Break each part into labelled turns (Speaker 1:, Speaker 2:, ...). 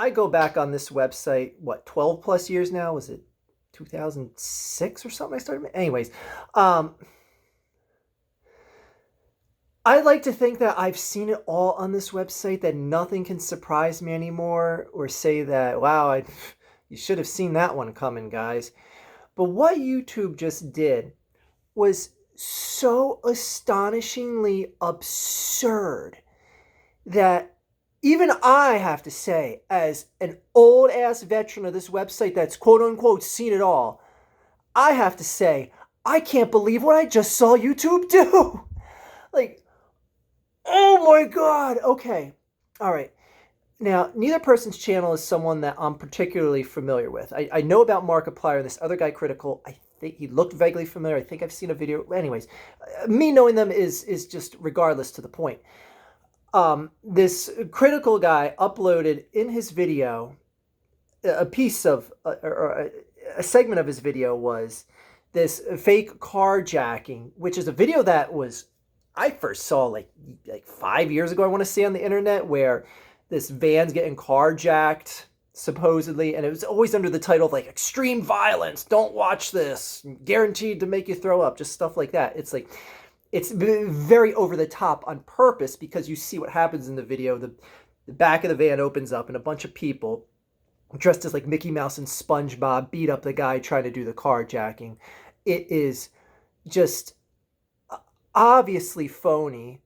Speaker 1: I go back on this website, what, 12 plus years now? Was it 2006 or something I started? Anyways, um, I like to think that I've seen it all on this website, that nothing can surprise me anymore or say that, wow, you should have seen that one coming, guys. But what YouTube just did was so astonishingly absurd that even I have to say, as an old ass veteran of this website that's quote unquote seen it all, I have to say, I can't believe what I just saw YouTube do. Like, oh my God. Okay. All right. Now, neither person's channel is someone that I'm particularly familiar with. I know about Markiplier and this other guy, Critical. I think he looked vaguely familiar. I think I've seen a video. Anyways, me knowing them is just regardless to the point. This Critical guy uploaded in his video a piece of, or a segment of his video was this fake carjacking, which is a video that I first saw like 5 years ago, I want to say, on the internet, where this van's getting carjacked, supposedly, and it was always under the title of like extreme violence, don't watch this, guaranteed to make you throw up, just stuff like that. It's very over the top on purpose, because you see what happens in the video. The back of the van opens up and a bunch of people dressed as like Mickey Mouse and SpongeBob beat up the guy trying to do the carjacking. It is just obviously phony,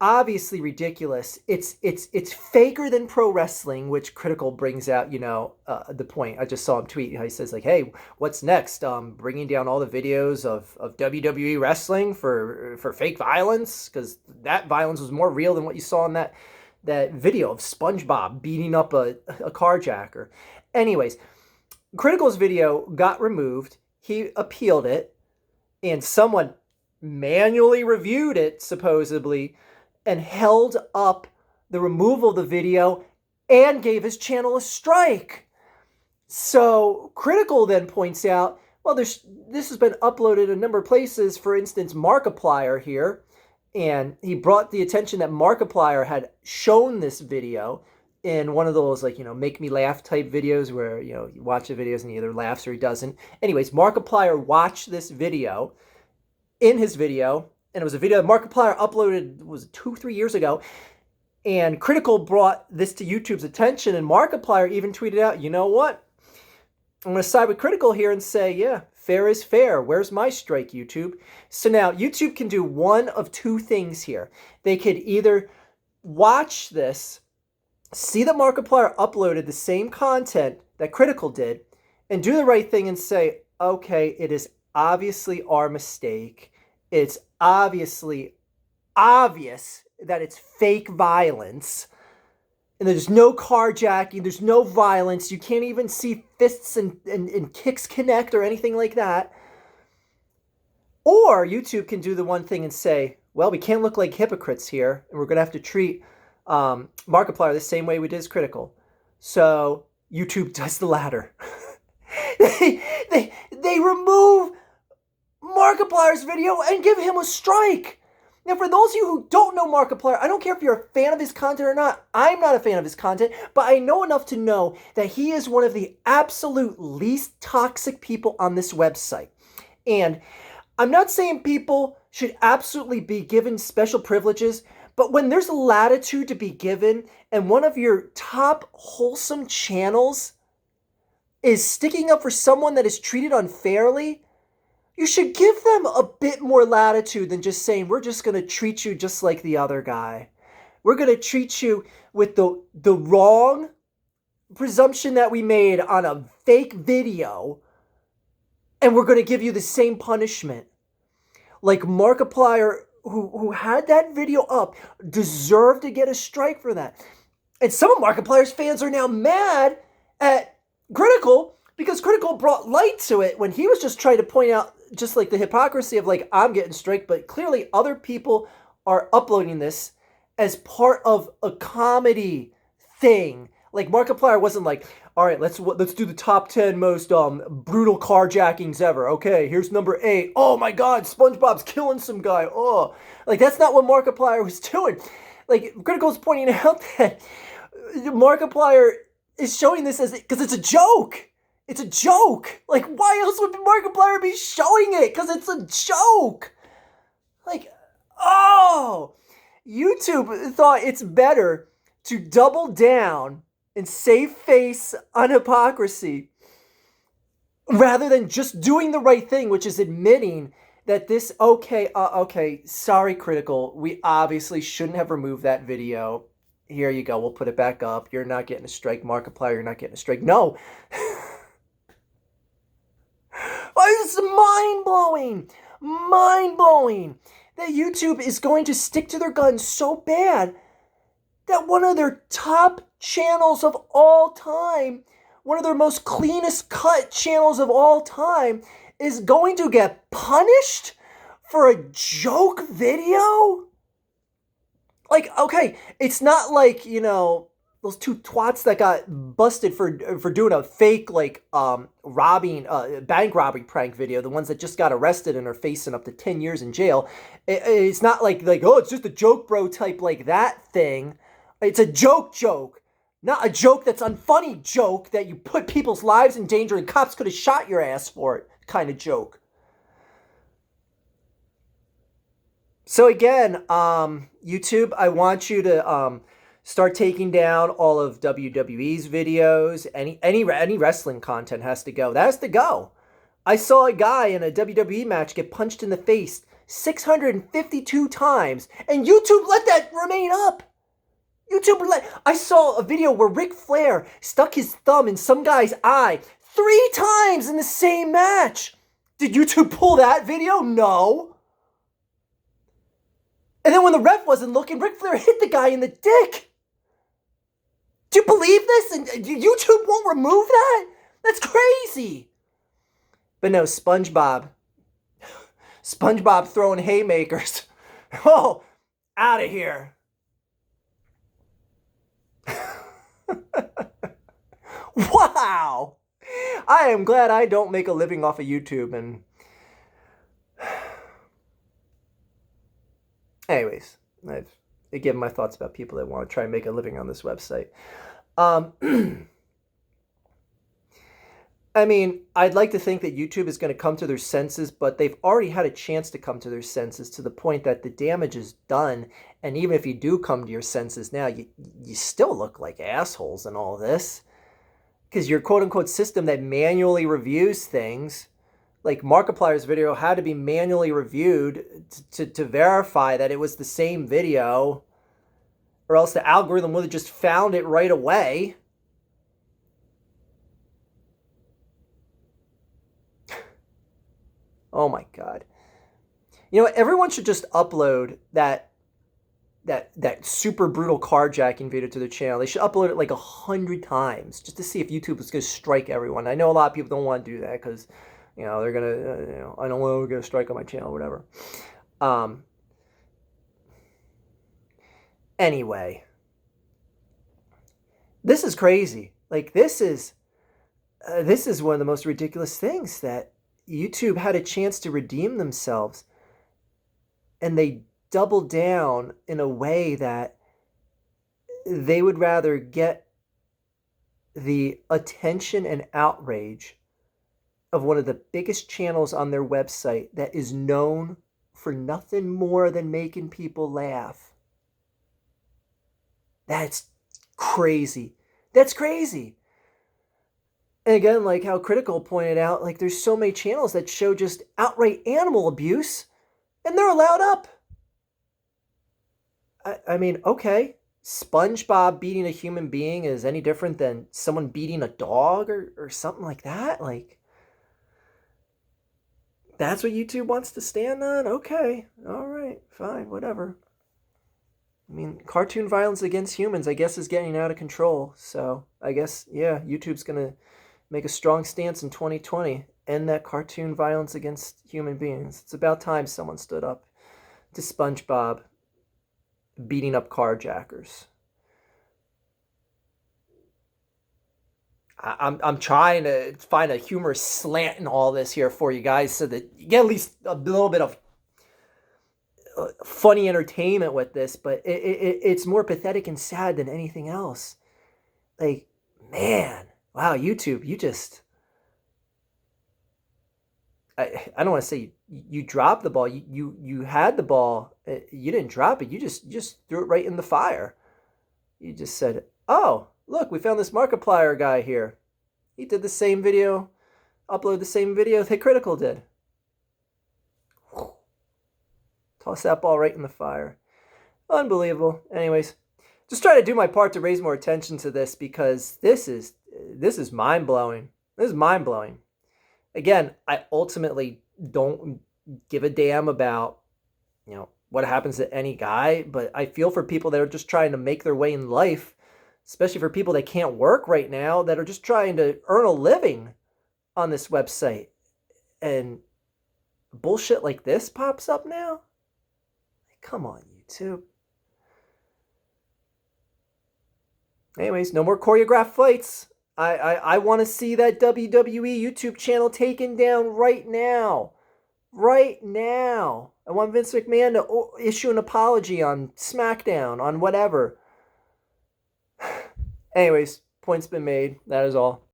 Speaker 1: obviously ridiculous. It's faker than pro wrestling, which Critical brings out. The point. I just saw him tweet. He says like, "Hey, what's next? Bringing down all the videos of WWE wrestling for fake violence, because that violence was more real than what you saw in that video of SpongeBob beating up a carjacker." Anyways, Critical's video got removed. He appealed it, and someone manually reviewed it, supposedly, and held up the removal of the video and gave his channel a strike. So Critical then points out, well, this has been uploaded a number of places, for instance, Markiplier here, and he brought the attention that Markiplier had shown this video in one of those, like, make me laugh type videos where, you watch the videos and he either laughs or he doesn't. Anyways, Markiplier watched this video in his video, and it was a video that Markiplier uploaded, was 2-3 years ago, and Critical brought this to YouTube's attention, and Markiplier even tweeted out, you know what? I'm going to side with Critical here and say, yeah, fair is fair. Where's my strike, YouTube? So now YouTube can do one of two things here. They could either watch this, see that Markiplier uploaded the same content that Critical did, and do the right thing and say, okay, it is obviously our mistake. It's obviously obvious that it's fake violence, and there's no carjacking, there's no violence, you can't even see fists and kicks connect or anything like that. Or YouTube can do the one thing and say, well, we can't look like hypocrites here, and we're going to have to treat Markiplier the same way we did as Critical. So YouTube does the latter. they remove Markiplier's video and give him a strike. Now, for those of you who don't know Markiplier, I don't care if you're a fan of his content or not. I'm not a fan of his content, but I know enough to know that he is one of the absolute least toxic people on this website. And I'm not saying people should absolutely be given special privileges, but when there's a latitude to be given, and one of your top wholesome channels is sticking up for someone that is treated unfairly, you should give them a bit more latitude than just saying, we're just going to treat you just like the other guy. We're going to treat you with the wrong presumption that we made on a fake video, and we're going to give you the same punishment. Like Markiplier, who had that video up, deserved to get a strike for that. And some of Markiplier's fans are now mad at Critical because Critical brought light to it when he was just trying to point out just like the hypocrisy of like, I'm getting striked, but clearly other people are uploading this as part of a comedy thing. Like Markiplier wasn't like, all right, let's do the top 10 most brutal carjackings ever. Okay, here's number 8. Oh my God, SpongeBob's killing some guy. Oh, like that's not what Markiplier was doing. Like Critical's pointing out that Markiplier is showing this as because it's a joke. It's a joke. Like, why else would Markiplier be showing it? Because it's a joke. Like, oh, YouTube thought it's better to double down and save face on hypocrisy rather than just doing the right thing, which is admitting that this, okay, sorry, Critical, we obviously shouldn't have removed that video. Here you go, we'll put it back up. You're not getting a strike, Markiplier, you're not getting a strike. No. It's mind-blowing that YouTube is going to stick to their guns so bad that one of their top channels of all time, one of their most cleanest cut channels of all time, is going to get punished for a joke video? Like, okay, it's not like, you know, those two twats that got busted for doing a fake, like, bank robbery prank video, the ones that just got arrested and are facing up to 10 years in jail. It's not like, oh, it's just a joke, bro, type like that thing. It's a joke. Not a joke that's unfunny joke that you put people's lives in danger and cops could have shot your ass for it kind of joke. So again, YouTube, I want you to start taking down all of WWE's videos. Any wrestling content has to go. That has to go. I saw a guy in a WWE match get punched in the face 652 times, and YouTube let that remain up. I saw a video where Ric Flair stuck his thumb in some guy's eye 3 times in the same match. Did YouTube pull that video? No. And then when the ref wasn't looking, Ric Flair hit the guy in the dick. Do you believe this? And YouTube won't remove that? That's crazy. But no, SpongeBob throwing haymakers. Oh, out of here. Wow. I am glad I don't make a living off of YouTube. And anyways, I've given my thoughts about people that want to try and make a living on this website. I mean, I'd like to think that YouTube is going to come to their senses, but they've already had a chance to come to their senses to the point that the damage is done. And even if you do come to your senses now, you still look like assholes in all this. Because your quote-unquote system that manually reviews things, like Markiplier's video had to be manually reviewed to verify that it was the same video, or else the algorithm would have just found it right away. Oh my God. You know what? Everyone should just upload that super brutal carjacking video to their channel. They should upload it like 100 times just to see if YouTube is going to strike everyone. I know a lot of people don't want to do that because, you know, they're going to, I don't want to get a strike on my channel, whatever. Anyway, this is crazy. Like, this is one of the most ridiculous things, that YouTube had a chance to redeem themselves and they doubled down in a way that they would rather get the attention and outrage of one of the biggest channels on their website that is known for nothing more than making people laugh. That's crazy. That's crazy. And again, like how Critical pointed out, like there's so many channels that show just outright animal abuse and they're allowed up. I mean, okay, SpongeBob beating a human being is any different than someone beating a dog or something like that? Like, that's what YouTube wants to stand on? Okay, all right, fine, whatever. I mean, cartoon violence against humans, I guess, is getting out of control. So I guess, yeah, YouTube's going to make a strong stance in 2020. End that cartoon violence against human beings. It's about time someone stood up to SpongeBob beating up carjackers. I'm trying to find a humorous slant in all this here for you guys so that you get at least a little bit of funny entertainment with this, but it's more pathetic and sad than anything else. Like, man, wow, YouTube, you just, I don't want to say you dropped the ball. You had the ball. You didn't drop it. You just threw it right in the fire. You just said, "Oh, look, we found this Markiplier guy here. He did the same video, uploaded the same video that Critical did." Toss that ball right in the fire. Unbelievable. Anyways, just try to do my part to raise more attention to this because this is mind blowing. This is mind blowing. Again, I ultimately don't give a damn about, what happens to any guy, but I feel for people that are just trying to make their way in life, especially for people that can't work right now, that are just trying to earn a living on this website. And bullshit like this pops up now? Come on, YouTube. Anyways, no more choreographed fights. I want to see that WWE YouTube channel taken down right now. Right now. I want Vince McMahon to issue an apology on SmackDown, on whatever. Anyways, point's been made. That is all.